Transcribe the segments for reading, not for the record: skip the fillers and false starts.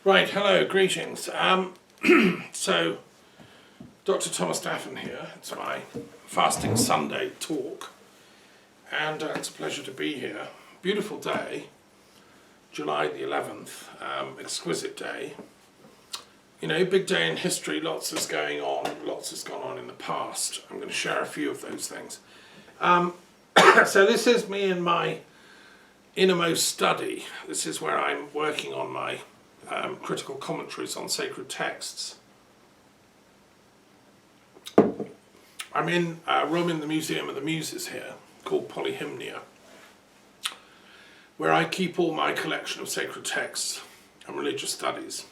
Right, hello, greetings. So, Dr. Thomas Daffern here. It's my Fasting Sunday talk, and it's a pleasure to be here. Beautiful day, July the 11th, exquisite day. You know, big day in history, lots is going on, lots has gone on in the past. I'm going to share a few of those things. So this is me in my innermost study. This is where I'm working on my critical commentaries on sacred texts. I'm in a room in the Museum of the Muses here, called Polyhymnia, where I keep all my collection of sacred texts and religious studies.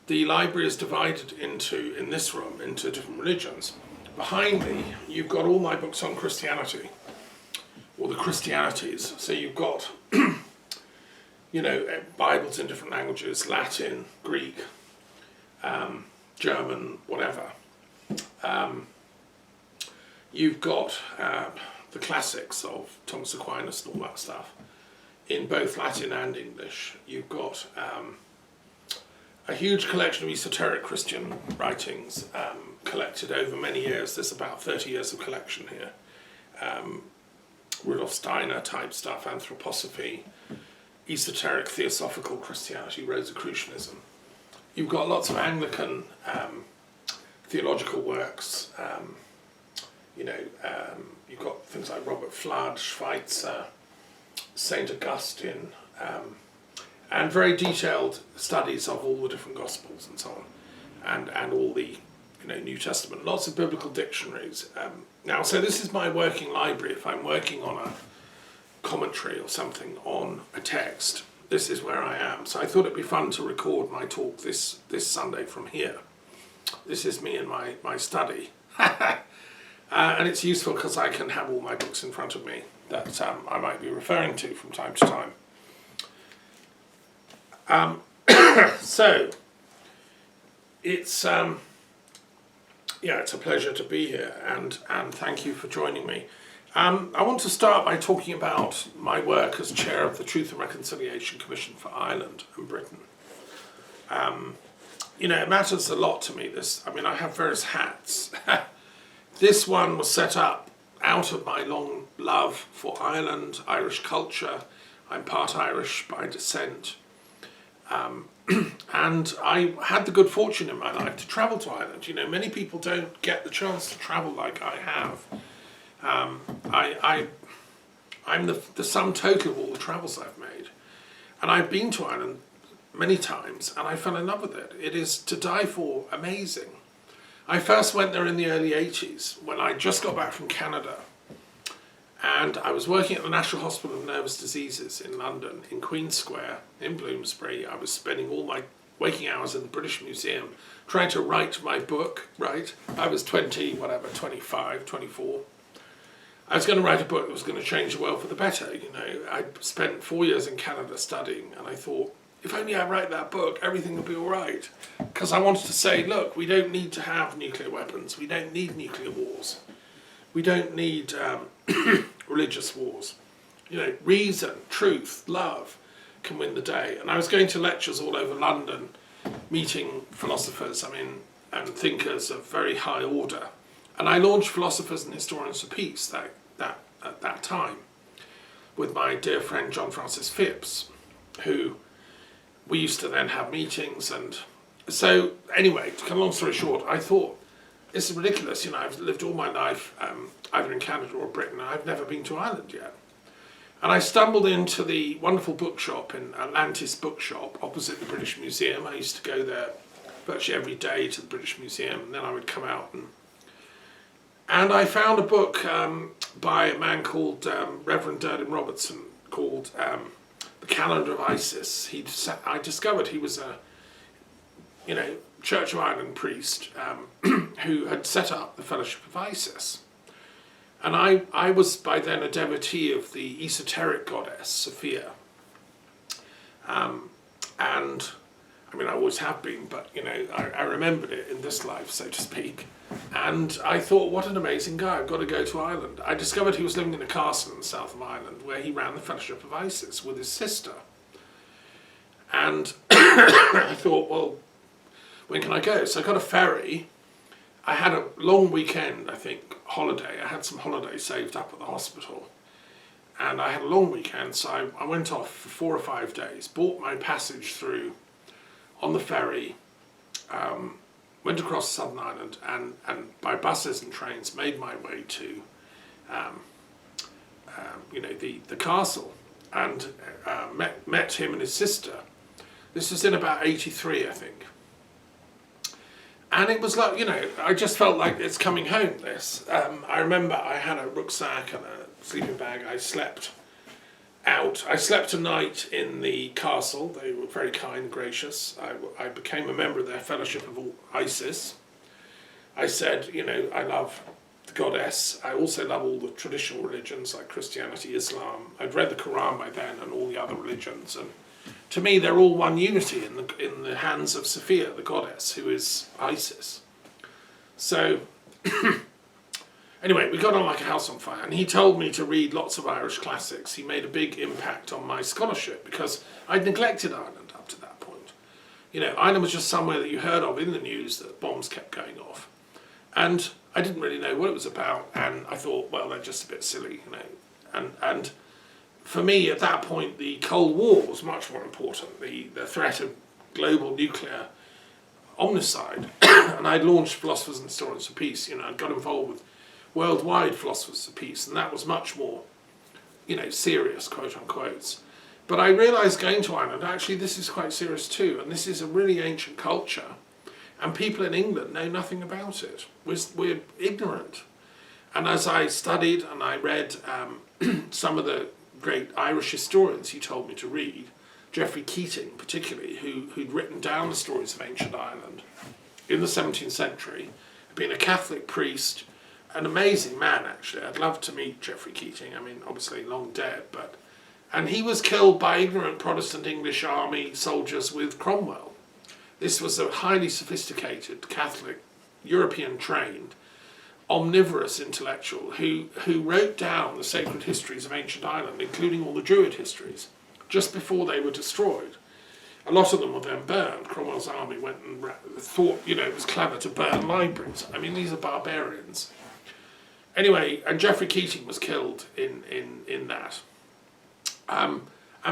The library is divided into, in this room, into different religions. Behind me, you've got all my books on Christianity, or the Christianities. So you've got you know, Bibles in different languages, Latin, Greek, German, whatever. You've got the classics of Thomas Aquinas and all that stuff in both Latin and English. You've got a huge collection of esoteric Christian writings collected over many years. There's about 30 years of collection here. Rudolf Steiner type stuff, anthroposophy, esoteric theosophical Christianity, Rosicrucianism. You've got lots of Anglican theological works. You've got things like Robert Flood, Schweitzer, St Augustine, and very detailed studies of all the different Gospels and so on, and all the New Testament. Lots of biblical dictionaries. Now, so this is my working library. If I'm working on a commentary or something on a text, this is where I am. So I thought it'd be fun to record my talk this Sunday from here. This is me in my study. And it's useful because I can have all my books in front of me that I might be referring to from time to time. So it's it's a pleasure to be here, and thank you for joining me. I want to start by talking about my work as chair of the Truth and Reconciliation Commission for Ireland and Britain. It matters a lot to me. I have various hats. This one was set up out of my long love for Ireland, Irish culture. I'm part Irish by descent. And I had the good fortune in my life to travel to Ireland. Many people don't get the chance to travel like I have. I'm the sum total of all the travels I've made. And I've been to Ireland many times, and I fell in love with it. It is to die for, amazing. I first went there in the early 80s, when I just got back from Canada. And I was working at the National Hospital of Nervous Diseases in London, in Queen Square, in Bloomsbury. I was spending all my waking hours in the British Museum, trying to write my book, right? I was 25, 24. I was going to write a book that was going to change the world for the better. I'd spent 4 years in Canada studying, and I thought, if only I write that book, everything will be all right. Because I wanted to say, look, we don't need to have nuclear weapons. We don't need nuclear wars. We don't need religious wars. Reason, truth, love can win the day. And I was going to lectures all over London, meeting philosophers, and thinkers of very high order. And I launched Philosophers and Historians of Peace at that time with my dear friend John Francis Phipps, who we used to then have meetings. And so anyway, to cut a long story short, I thought, this is ridiculous. I've lived all my life either in Canada or Britain, and I've never been to Ireland yet. And I stumbled into the wonderful bookshop in Atlantis Bookshop opposite the British Museum. I used to go there virtually every day to the British Museum, and then I would come out and I found a book by a man called Reverend Durden Robertson called The Calendar of Isis. I discovered he was a Church of Ireland priest who had set up the Fellowship of Isis. And I was by then a devotee of the esoteric goddess, Sophia. And I mean, I always have been, but, you know, I remembered it in this life, so to speak. And I thought, what an amazing guy, I've got to go to Ireland. I discovered he was living in a castle in the south of Ireland where he ran the Fellowship of Isis with his sister. And I thought, well, when can I go? So I got a ferry. I had a long weekend, I think, holiday. I had some holiday saved up at the hospital. And I had a long weekend, so I went off for 4 or 5 days, bought my passage through on the ferry, went across Southern Ireland, and by buses and trains made my way to, you know, the castle, and met him and his sister. This was in about 83, I think. And it was like, you know, I just felt like it's coming home, this. I remember I had a rucksack and a sleeping bag. I slept out. I slept a night in the castle. They were very kind and gracious. I became a member of their Fellowship of Isis. I said, you know, I love the goddess. I also love all the traditional religions like Christianity, Islam. I'd read the Quran by then and all the other religions, and to me they're all one unity in the hands of Sophia, the goddess, who is Isis. So anyway, we got on like a house on fire, and he told me to read lots of Irish classics. He made a big impact on my scholarship because I'd neglected Ireland up to that point. You know, Ireland was just somewhere that you heard of in the news that bombs kept going off. And I didn't really know what it was about, and I thought, well, they're just a bit silly, you know. And for me, at that point, the Cold War was much more important, the threat of global nuclear omnicide. And I'd launched Philosophers and Historians of Peace, you know, I got involved with worldwide Philosophers of Peace, and that was much more, you know, serious, quote unquote. But I realised going to Ireland, actually this is quite serious too, and this is a really ancient culture, and people in England know nothing about it. We're ignorant. And as I studied and I read some of the great Irish historians he told me to read, Geoffrey Keating particularly, who'd written down the stories of ancient Ireland in the 17th century, being a Catholic priest, an amazing man actually. I'd love to meet Geoffrey Keating, I mean obviously long dead, and he was killed by ignorant Protestant English army soldiers with Cromwell. This was a highly sophisticated Catholic, European trained, omnivorous intellectual who wrote down the sacred histories of ancient Ireland, including all the Druid histories, just before they were destroyed. A lot of them were then burned. Cromwell's army went and thought, you know, it was clever to burn libraries. I mean, these are barbarians. Anyway, and Geoffrey Keating was killed in that. And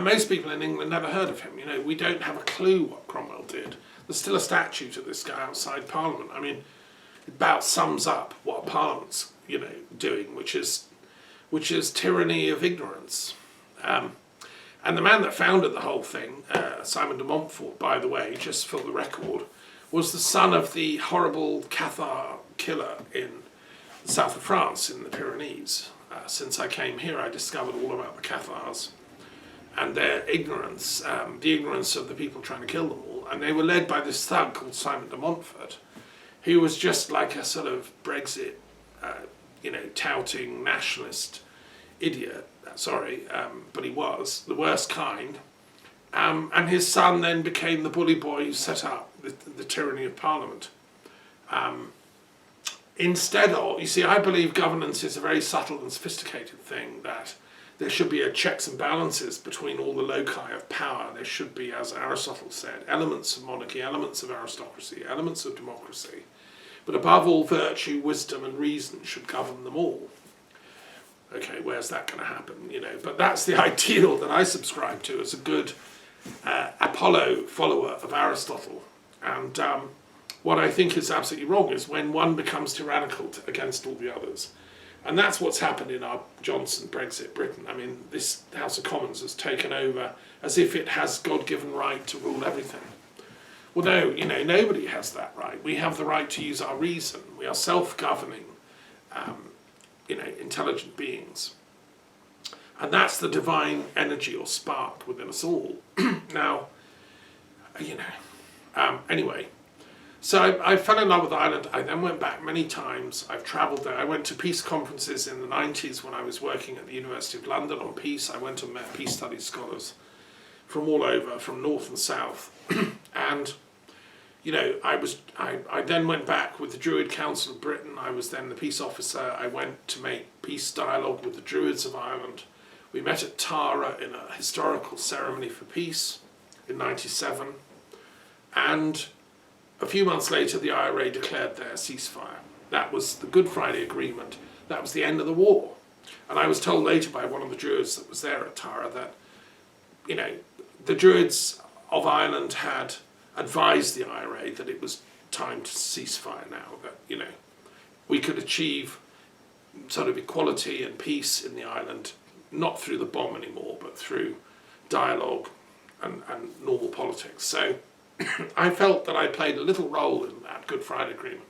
most people in England never heard of him. You know, we don't have a clue what Cromwell did. There's still a statue to this guy outside Parliament. I mean, it about sums up what a Parliament's, you know, doing, which is tyranny of ignorance. And the man that founded the whole thing, Simon de Montfort, by the way, just for the record, was the son of the horrible Cathar killer in the south of France, in the Pyrenees. Since I came here, I discovered all about the Cathars and their ignorance, the ignorance of the people trying to kill them all. And they were led by this thug called Simon de Montfort, who was just like a sort of Brexit, you know, touting nationalist idiot. Sorry, but he was the worst kind. And his son then became the bully boy who set up the tyranny of Parliament. Instead of, you see, I believe governance is a very subtle and sophisticated thing, that there should be a checks and balances between all the loci of power. There should be, as Aristotle said, elements of monarchy, elements of aristocracy, elements of democracy. But above all, virtue, wisdom and reason should govern them all. Okay, where's that going to happen? You know, but that's the ideal that I subscribe to as a good Apollo follower of Aristotle. And what I think is absolutely wrong is when one becomes tyrannical against all the others. And that's what's happened in our Johnson Brexit Britain. I mean, this House of Commons has taken over as if it has God-given right to rule everything. Well, no, you know, nobody has that right. We have the right to use our reason. We are self-governing, you know, intelligent beings. And that's the divine energy or spark within us all. Now, you know, anyway. So I fell in love with Ireland. I then went back many times. I've travelled there. I went to peace conferences in the 90s when I was working at the University of London on peace. I went and met peace studies scholars from all over, from north and south. And you know, I then went back with the Druid Council of Britain. I was then the peace officer. I went to make peace dialogue with the Druids of Ireland. We met at Tara in a historical ceremony for peace in '97. And a few months later, the IRA declared their ceasefire. That was the Good Friday Agreement. That was the end of the war. And I was told later by one of the Druids that was there at Tara that, you know, the Druids of Ireland had advised the IRA that it was time to ceasefire now, that, you know, we could achieve sort of equality and peace in the island, not through the bomb anymore, but through dialogue and normal politics. So I felt that I played a little role in that Good Friday Agreement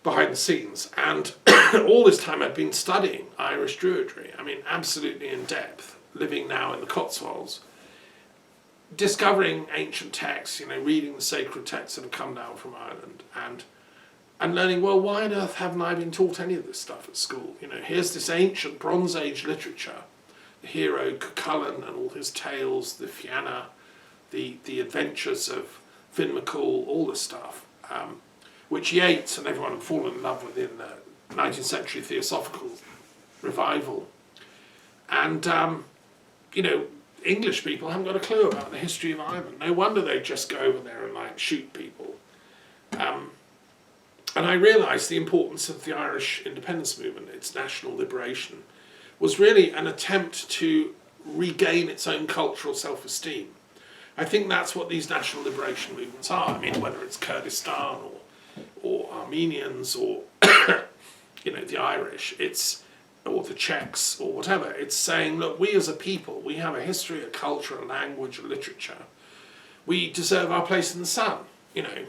behind the scenes. And all this time I'd been studying Irish Druidry, I mean, absolutely in depth, living now in the Cotswolds, discovering ancient texts, you know, reading the sacred texts that have come down from Ireland, and learning, well, why on earth haven't I been taught any of this stuff at school? You know, here's this ancient Bronze Age literature, the hero Cuchulainn and all his tales, the Fianna, the adventures of Finn McCool, all this stuff, which Yeats and everyone had fallen in love with in the 19th century Theosophical revival. And, you know, English people haven't got a clue about the history of Ireland. No wonder they just go over there and like shoot people. And I realised the importance of the Irish independence movement, its national liberation, was really an attempt to regain its own cultural self-esteem. I think that's what these national liberation movements are. I mean, whether it's Kurdistan or Armenians or you know, the Irish, or the Czechs or whatever, it's saying, look, we as a people, we have a history, a culture, a language, a literature. We deserve our place in the sun, you know.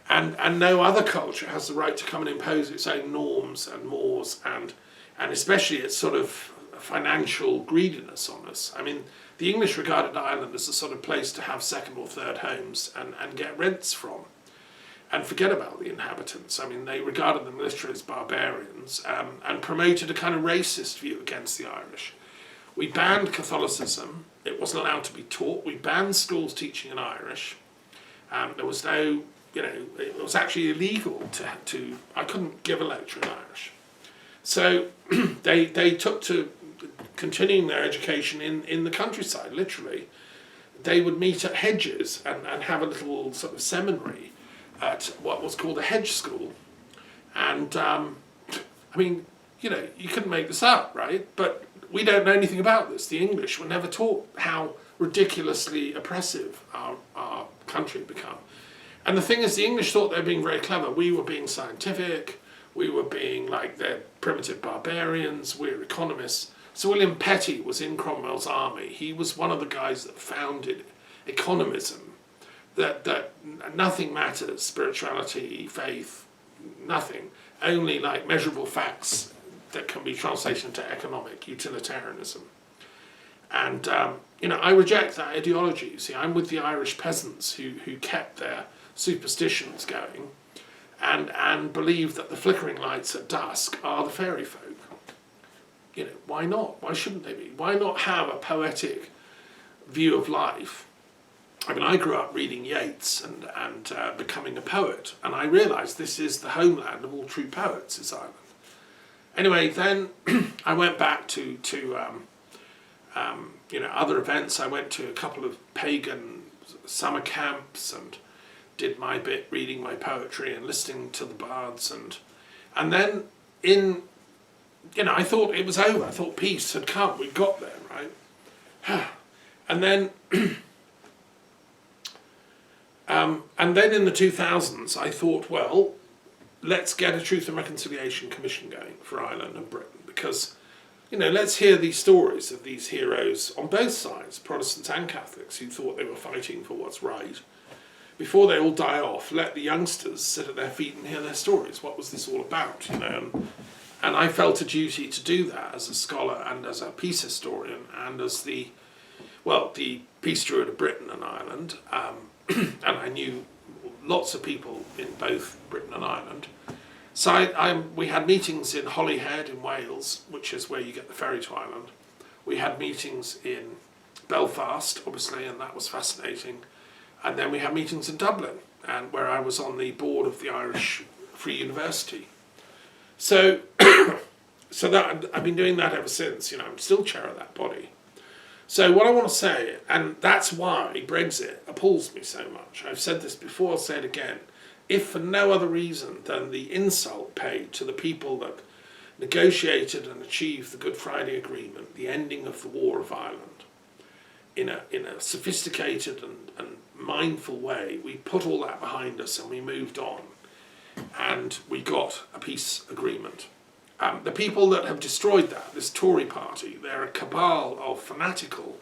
And no other culture has the right to come and impose its own norms and mores and especially its sort of financial greediness on us. I mean, the English regarded Ireland as a sort of place to have second or third homes and get rents from and forget about the inhabitants. I mean, they regarded them literally as barbarians and promoted a kind of racist view against the Irish. We banned Catholicism. It wasn't allowed to be taught. We banned schools teaching in Irish. There was no, you know, it was actually illegal to I couldn't give a lecture in Irish. So they took to continuing their education in the countryside, literally. They would meet at hedges and have a little sort of seminary at what was called a hedge school. And, I mean, you know, you couldn't make this up, right? But we don't know anything about this. The English were never taught how ridiculously oppressive our country had become. And the thing is, the English thought they were being very clever. We were being scientific. We were being like they're primitive barbarians. We're economists. So William Petty was in Cromwell's army. He was one of the guys that founded economism. That nothing matters, spirituality, faith, nothing. Only like measurable facts that can be translated into economic utilitarianism. And, you know, I reject that ideology. You see, I'm with the Irish peasants who kept their superstitions going and believe that the flickering lights at dusk are the fairy folk. You know, why not? Why shouldn't they be? Why not have a poetic view of life? I mean, I grew up reading Yeats and becoming a poet, and I realised this is the homeland of all true poets, is Ireland. Anyway, then I went back to you know, other events. I went to a couple of pagan summer camps and did my bit reading my poetry and listening to the bards, and then you know, I thought it was over. I thought peace had come. We got there, right? And then in the 2000s, I thought, well, let's get a Truth and Reconciliation Commission going for Ireland and Britain, because, you know, let's hear these stories of these heroes on both sides, Protestants and Catholics, who thought they were fighting for what's right. Before they all die off, let the youngsters sit at their feet and hear their stories. What was this all about, you know? And I felt a duty to do that as a scholar and as a peace historian and as the peace druid of Britain and Ireland. And I knew lots of people in both Britain and Ireland. So we had meetings in Holyhead in Wales, which is where you get the ferry to Ireland. We had meetings in Belfast, obviously, and that was fascinating. And then we had meetings in Dublin, and where I was on the board of the Irish Free University. So, so that I've been doing that ever since. I'm still chair of that body. So what I want to say, and that's why Brexit appalls me so much. I've said this before, I'll say it again. If for no other reason than the insult paid to the people that negotiated and achieved the Good Friday Agreement, the ending of the War of Ireland, in a sophisticated and mindful way, we put all that behind us and we moved on, and we got a peace agreement. The people that have destroyed that, this Tory party, they're a cabal of fanatical,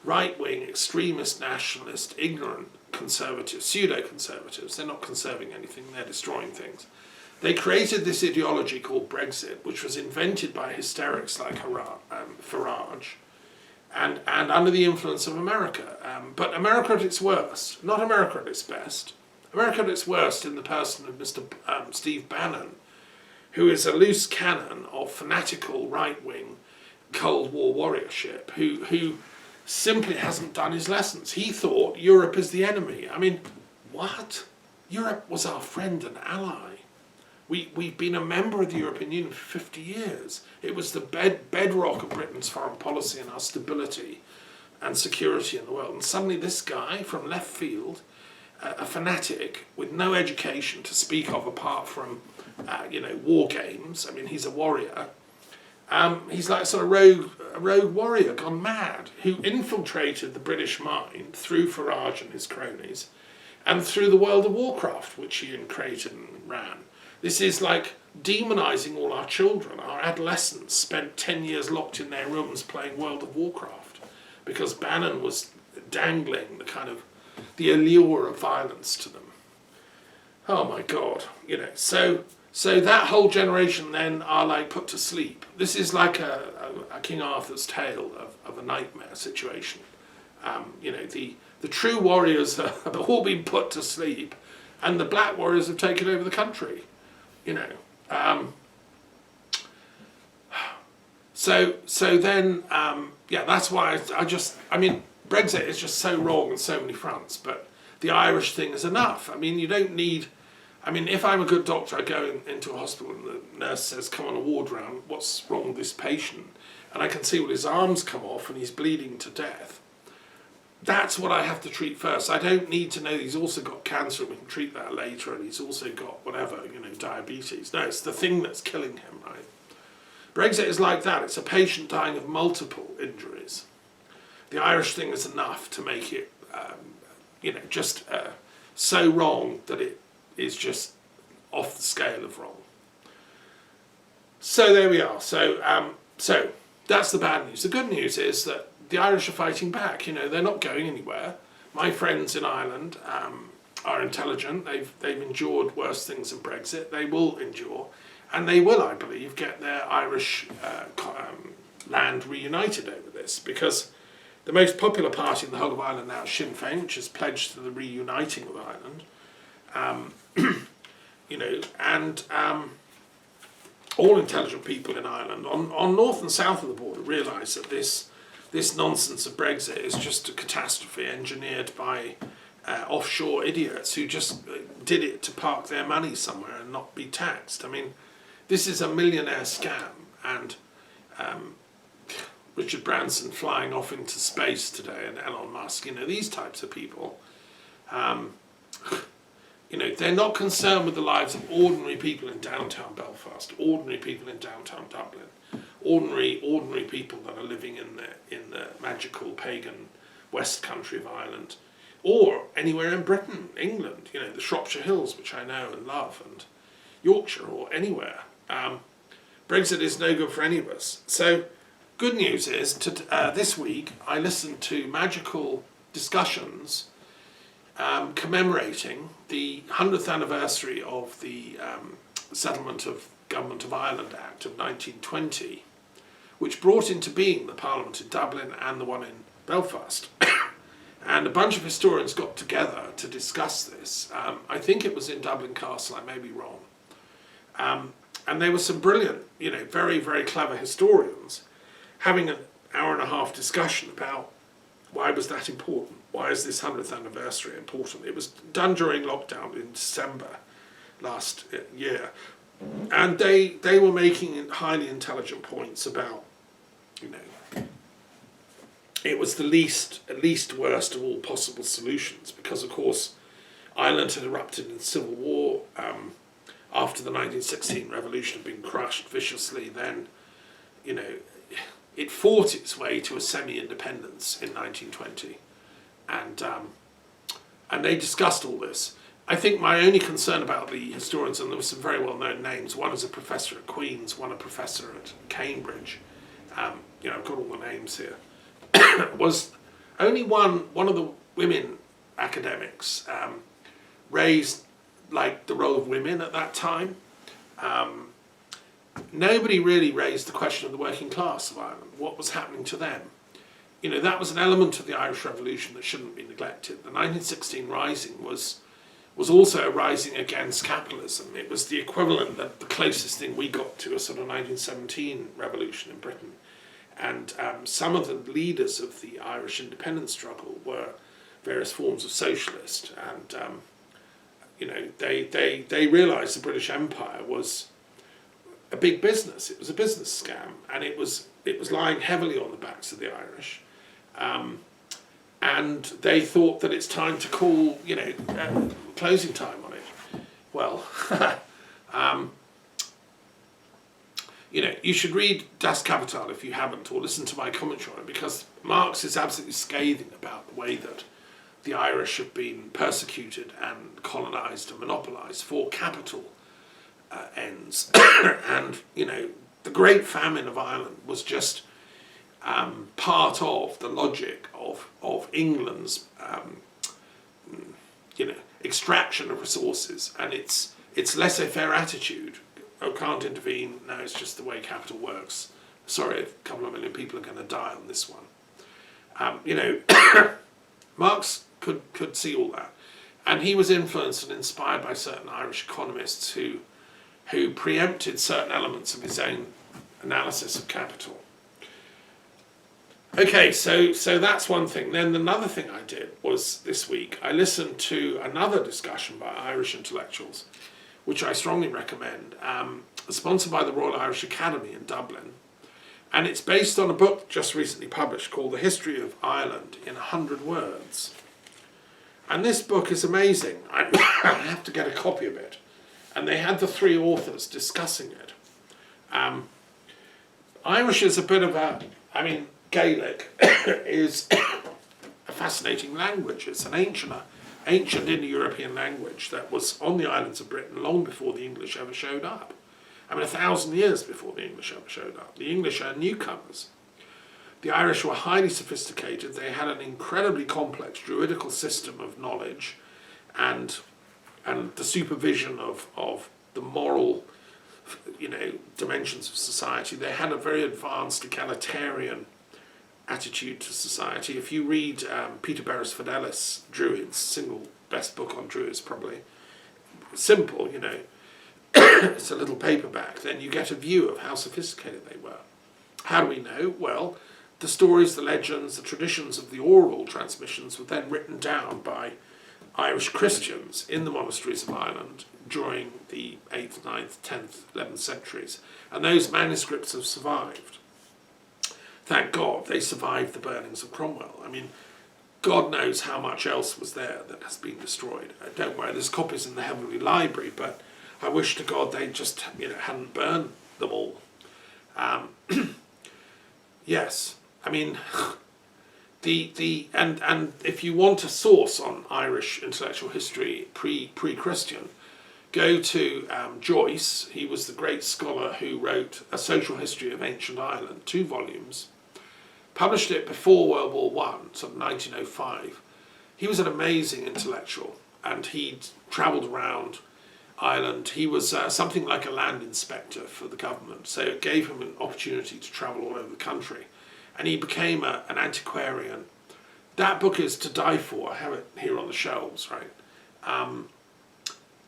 right-wing, extremist, nationalist, ignorant conservatives, pseudo-conservatives. They're not conserving anything, they're destroying things. They created this ideology called Brexit, which was invented by hysterics like Farage, and under the influence of America. But America at its worst, not America at its best. America at its worst in the person of Mr. Steve Bannon, who is a loose cannon of fanatical right-wing Cold War warriorship, who simply hasn't done his lessons. He thought Europe is the enemy. I mean, what? Europe was our friend and ally. We've been a member of the European Union for 50 years. It was the bedrock of Britain's foreign policy and our stability and security in the world. And suddenly this guy from left field, a fanatic with no education to speak of apart from war games. I mean, he's a warrior. He's like sort of a rogue warrior gone mad, who infiltrated the British mind through Farage and his cronies, and through the World of Warcraft, which he created and ran. This is like demonising all our children. Our adolescents spent 10 years locked in their rooms playing World of Warcraft because Bannon was dangling the allure of violence to them. Oh my God, so that whole generation then are like put to sleep. This is like a King Arthur's tale of a nightmare situation. The true warriors have all been put to sleep, and the black warriors have taken over the country. So then that's why Brexit is just so wrong on so many fronts, but the Irish thing is enough. I mean, you don't need... if I'm a good doctor, I go into a hospital and the nurse says, come on a ward round, what's wrong with this patient? And I can see well, his arms come off and he's bleeding to death. That's what I have to treat first. I don't need to know he's also got cancer and we can treat that later, and he's also got whatever, diabetes. No, it's the thing that's killing him, right? Brexit is like that. It's a patient dying of multiple injuries. The Irish thing is enough to make it, just so wrong that it is just off the scale of wrong. So there we are. So that's the bad news. The good news is that the Irish are fighting back. They're not going anywhere. My friends in Ireland are intelligent. They've endured worse things than Brexit. They will endure, and they will, I believe, get their Irish land reunited over this, because the most popular party in the whole of Ireland now is Sinn Féin, which has pledged to the reuniting of Ireland. All intelligent people in Ireland on north and south of the border realise that this nonsense of Brexit is just a catastrophe engineered by offshore idiots who just did it to park their money somewhere and not be taxed. I mean, this is a millionaire scam, and Richard Branson flying off into space today, and Elon Musk, these types of people, they're not concerned with the lives of ordinary people in downtown Belfast, ordinary people in downtown Dublin, ordinary people that are living in the magical pagan West Country of Ireland, or anywhere in Britain, England, the Shropshire Hills, which I know and love, and Yorkshire, or anywhere. Brexit is no good for any of us. So, good news is, this week I listened to magical discussions commemorating the 100th anniversary of the Settlement of Government of Ireland Act of 1920, which brought into being the Parliament in Dublin and the one in Belfast. And a bunch of historians got together to discuss this. I think it was in Dublin Castle, I may be wrong. And there were some brilliant, very, very clever historians having an hour and a half discussion about why was that important. why is this 100th anniversary important? It was done during lockdown in December last year, and they were making highly intelligent points about, you know, it was the least worst of all possible solutions, because of course Ireland had erupted in civil war after the 1916 revolution had been crushed viciously. Then, you know, it fought its way to a semi-independence in 1920, and they discussed all this. I think my only concern about the historians, and there were some very well-known names, one is a professor at Queen's, one a professor at Cambridge, you know, I've got all the names here, was only one of the women academics raised like the role of women at that time. Nobody really raised the question of the working class of Ireland, what was happening to them. You know, that was an element of the Irish Revolution that shouldn't be neglected. The 1916 Rising was also a rising against capitalism. It was the equivalent, the closest thing we got to a sort of 1917 revolution in Britain. And some of the leaders of the Irish independence struggle were various forms of socialist. And, you know, they realised the British Empire was a big business. It was a business scam, and it was lying heavily on the backs of the Irish. And they thought that it's time to call, you know, closing time on it. Well, you know, you should read Das Kapital if you haven't, or listen to my commentary on it, because Marx is absolutely scathing about the way that the Irish have been persecuted and colonised and monopolised for capital ends. And, you know, the Great Famine of Ireland was just part of the logic of England's, you know, extraction of resources, and its laissez-faire attitude. Oh, can't intervene. No, it's just the way capital works. Sorry, a couple of million people are going to die on this one. You know, Marx could see all that, and he was influenced and inspired by certain Irish economists who preempted certain elements of his own analysis of capital. Okay, so that's one thing. Then another thing I did was this week I listened to another discussion by Irish intellectuals, which I strongly recommend, sponsored by the Royal Irish Academy in Dublin. And it's based on a book just recently published called The History of Ireland in 100 Words. And this book is amazing. I have to get a copy of it. And they had the three authors discussing it. Irish is a bit of a, I mean, Gaelic is a fascinating language. It's an ancient Indo-European language that was on the islands of Britain long before the English ever showed up. I mean, 1,000 years before the English ever showed up. The English are newcomers. The Irish were highly sophisticated. They had an incredibly complex druidical system of knowledge and the supervision of the moral, you know, dimensions of society. They had a very advanced egalitarian attitude to society. If you read Peter Barris Fidelis' Druids, single best book on Druids probably, simple, you know, it's a little paperback, then you get a view of how sophisticated they were. How do we know? Well, the stories, the legends, the traditions of the oral transmissions were then written down by Irish Christians in the monasteries of Ireland during the 8th, 9th, 10th, 11th centuries. And those manuscripts have survived. Thank God they survived the burnings of Cromwell. I mean, God knows how much else was there that has been destroyed. Don't worry, there's copies in the Avebury Library, but I wish to God they just, you know, hadn't burned them all. Yes, I mean, and if you want a source on Irish intellectual history pre-Christian, go to Joyce. He was the great scholar who wrote A Social History of Ancient Ireland, 2 volumes. Published it before World War I, sort of 1905. He was an amazing intellectual, and he'd travelled around Ireland. He was something like a land inspector for the government, so it gave him an opportunity to travel all over the country. And he became an antiquarian. That book is to die for. I have it here on the shelves, right?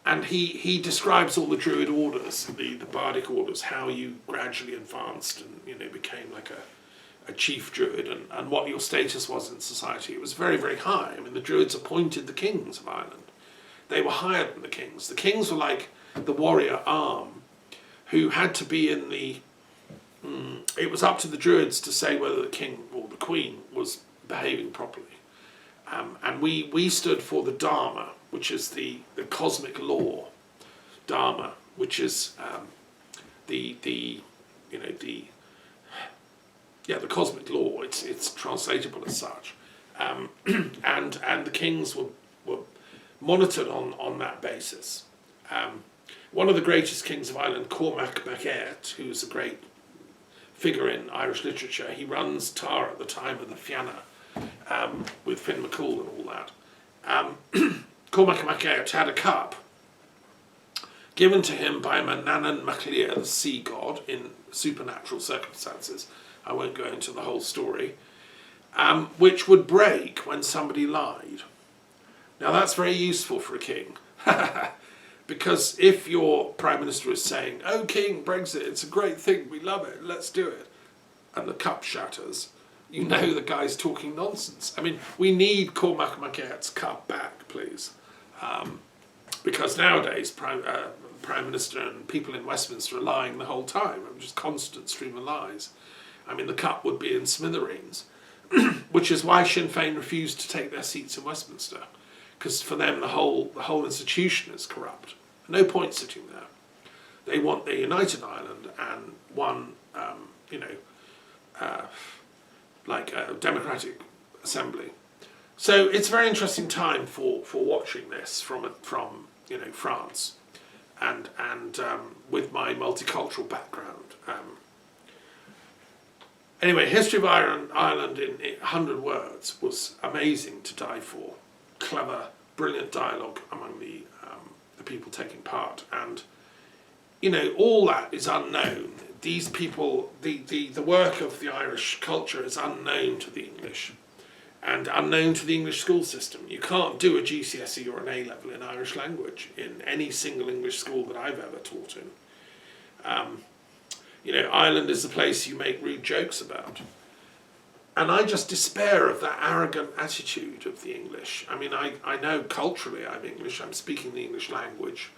And he describes all the Druid orders, the bardic orders, how you gradually advanced and, you know, became like a chief Druid and what your status was in society. It was very, very high. I mean, the Druids appointed the kings of Ireland. They were higher than the kings. The kings were like the warrior arm, who had to be in the... it was up to the Druids to say whether the king or the queen was behaving properly. And we stood for the Dharma, which is the cosmic law. Dharma, which is the cosmic law. It's translatable as such. And the kings were monitored on that basis. One of the greatest kings of Ireland, Cormac Mac Airt, who's a great figure in Irish literature, he runs Tara at the time of the Fianna, with Finn McCool and all that. Cormac Mac Airt had a cup given to him by Manannan Maclear, the sea god, in supernatural circumstances. I won't go into the whole story. Which would break when somebody lied. Now that's very useful for a king. Because if your Prime Minister is saying, "Oh King, Brexit, it's a great thing, we love it, let's do it," and the cup shatters, you know the guy's talking nonsense. I mean, we need Cormac Mac Airt's cup back, please. Because nowadays, Prime Minister and people in Westminster are lying the whole time. Just constant stream of lies. I mean, the cup would be in smithereens, which is why Sinn Féin refused to take their seats in Westminster. Because for them, the whole institution is corrupt. No point sitting there. They want a united Ireland and one, like a democratic assembly. So it's a very interesting time for watching this from France, and with my multicultural background. Anyway, History of Ireland in 100 words was amazing to die for. Clever, brilliant dialogue among the people taking part, and all that is unknown. These people, the work of the Irish culture is unknown to the English, and unknown to the English school system. You can't do a GCSE or an A-level in Irish language in any single English school that I've ever taught in. Ireland is the place you make rude jokes about. And I just despair of that arrogant attitude of the English. I mean, I know culturally I'm English, I'm speaking the English language.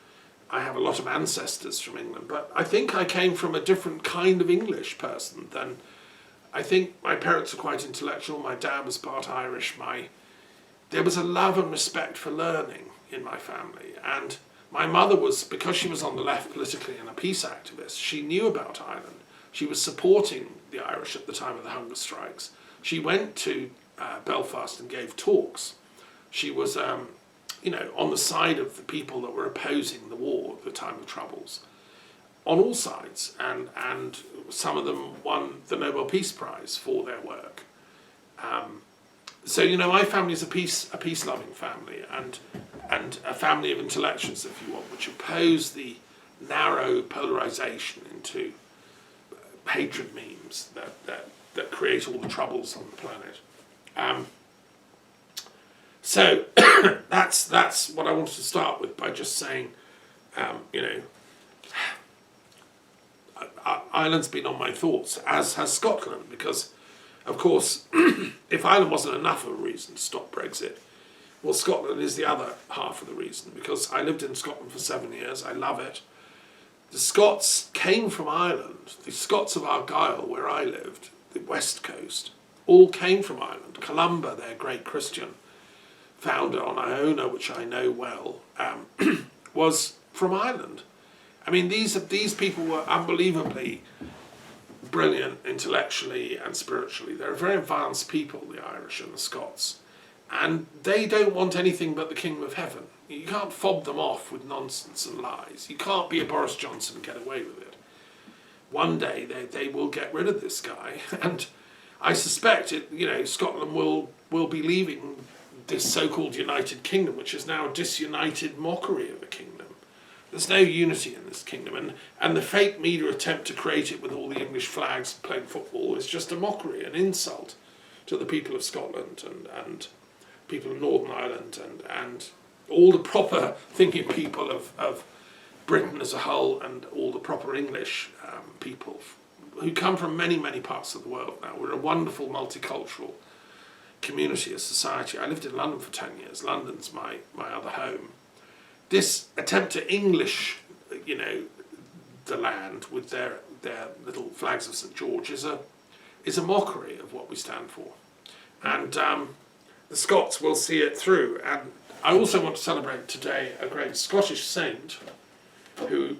I have a lot of ancestors from England, but I think I came from a different kind of English person than... I think my parents were quite intellectual, my dad was part Irish, there was a love and respect for learning in my family, and my mother was, because she was on the left politically and a peace activist, she knew about Ireland. She was supporting the Irish at the time of the hunger strikes. She went to Belfast and gave talks. She was, on the side of the people that were opposing the war at the time of Troubles, on all sides, and some of them won the Nobel Peace Prize for their work. So my family is a peace-loving family, and a family of intellectuals, if you want, which oppose the narrow polarisation into hatred memes that create all the troubles on the planet. So that's what I wanted to start with, by just saying, Ireland's been on my thoughts, as has Scotland, because, of course, if Ireland wasn't enough of a reason to stop Brexit, well, Scotland is the other half of the reason, because I lived in Scotland for 7 years, I love it. The Scots came from Ireland. The Scots of Argyll, where I lived, the west coast, all came from Ireland. Columba, their great Christian founder on Iona, which I know well, was from Ireland. I mean, these people were unbelievably brilliant intellectually and spiritually. They're very advanced people, the Irish and the Scots. And they don't want anything but the kingdom of heaven. You can't fob them off with nonsense and lies. You can't be a Boris Johnson and get away with it. One day they will get rid of this guy, and I suspect Scotland will be leaving this so-called United Kingdom, which is now a disunited mockery of a kingdom. There's no unity in this kingdom, and the fake media attempt to create it with all the English flags playing football is just a mockery, an insult to the people of Scotland and people of Northern Ireland and all the proper thinking people of Britain as a whole, and all the proper English people, who come from many, many parts of the world now. We're a wonderful multicultural community, a society. I lived in London for 10 years. London's my other home. This attempt to English, the land with their little flags of St George is a mockery of what we stand for. And the Scots will see it through. And I also want to celebrate today a great Scottish saint who,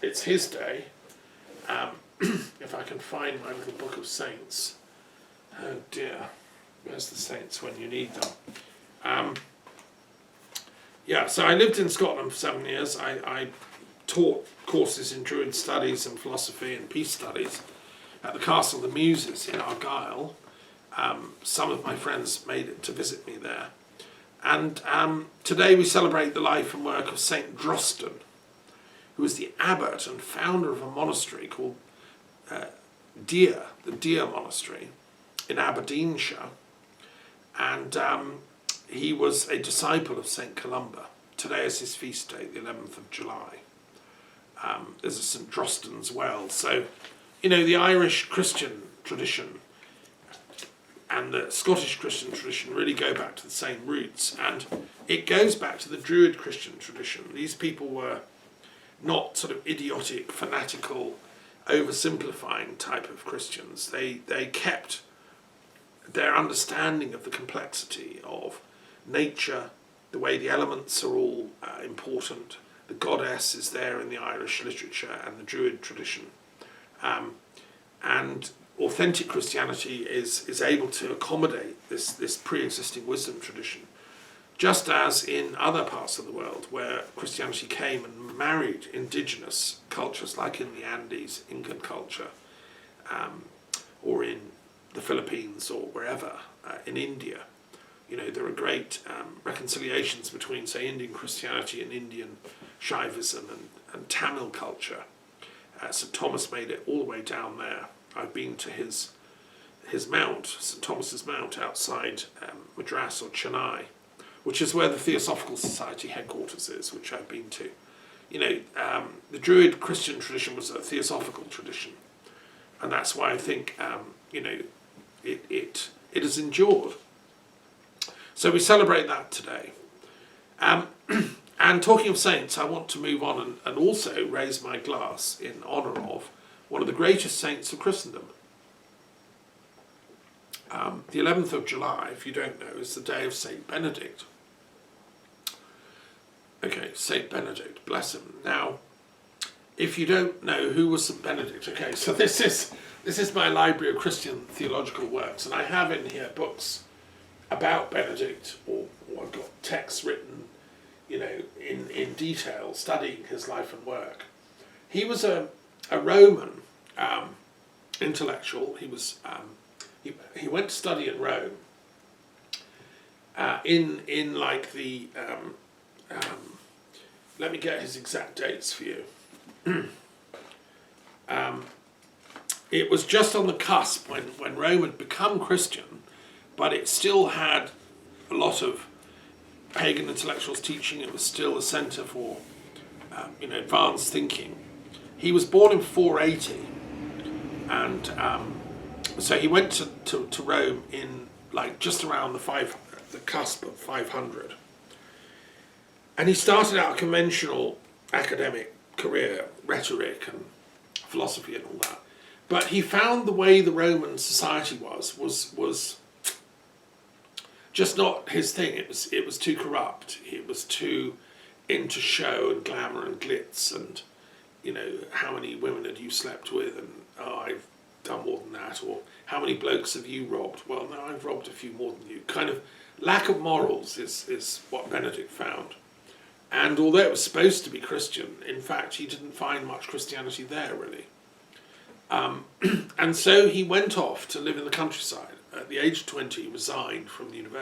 it's his day. If I can find my little book of saints. Oh dear, where's the saints when you need them? So I lived in Scotland for 7 years. I taught courses in Druid studies and philosophy and peace studies at the Castle of the Muses in Argyll. Some of my friends made it to visit me there. And today we celebrate the life and work of St Drosten, who was the abbot and founder of a monastery called the Deer Monastery in Aberdeenshire. And he was a disciple of St Columba. Today is his feast day, the 11th of July. There's a St Drosten's well. So, the Irish Christian tradition and the Scottish Christian tradition really go back to the same roots. And it goes back to the Druid Christian tradition. These people were not sort of idiotic, fanatical, oversimplifying type of Christians. They kept their understanding of the complexity of nature, the way the elements are all important. The goddess is there in the Irish literature and the Druid tradition. And authentic Christianity is able to accommodate this pre-existing wisdom tradition, just as in other parts of the world where Christianity came and married indigenous cultures, like in the Andes, Incan culture, or in the Philippines or wherever, in India. There are great reconciliations between, say, Indian Christianity and Indian Shaivism and Tamil culture. St Thomas made it all the way down there. I've been to his mount, St Thomas's Mount, outside Madras or Chennai, which is where the Theosophical Society headquarters is, which I've been to. The Druid Christian tradition was a theosophical tradition, and that's why I think it has endured. So we celebrate that today. And talking of saints, I want to move on and also raise my glass in honour of one of the greatest saints of Christendom. The 11th of July, if you don't know, is the day of St Benedict. Okay, St Benedict, bless him. Now, if you don't know who was St Benedict, okay, so this is my library of Christian theological works, and I have in here books about Benedict, or I've got texts written, in detail, studying his life and work. He was a Roman intellectual. He was he went to study in Rome. In like the let me get his exact dates for you. It was just on the cusp when Rome had become Christian, but it still had a lot of pagan intellectuals teaching. It was still a centre for advanced thinking. He was born in 480, and so he went to Rome in like just around the cusp of 500, and he started out a conventional academic career, rhetoric and philosophy and all that. But he found the way the Roman society was just not his thing. It was too corrupt. It was too into show and glamour and glitz and how many women had you slept with, and I've done more than that, or how many blokes have you robbed? Well, no, I've robbed a few more than you. Kind of lack of morals is what Benedict found. And although it was supposed to be Christian, in fact he didn't find much Christianity there really. And so he went off to live in the countryside. At the age of 20 he resigned from the university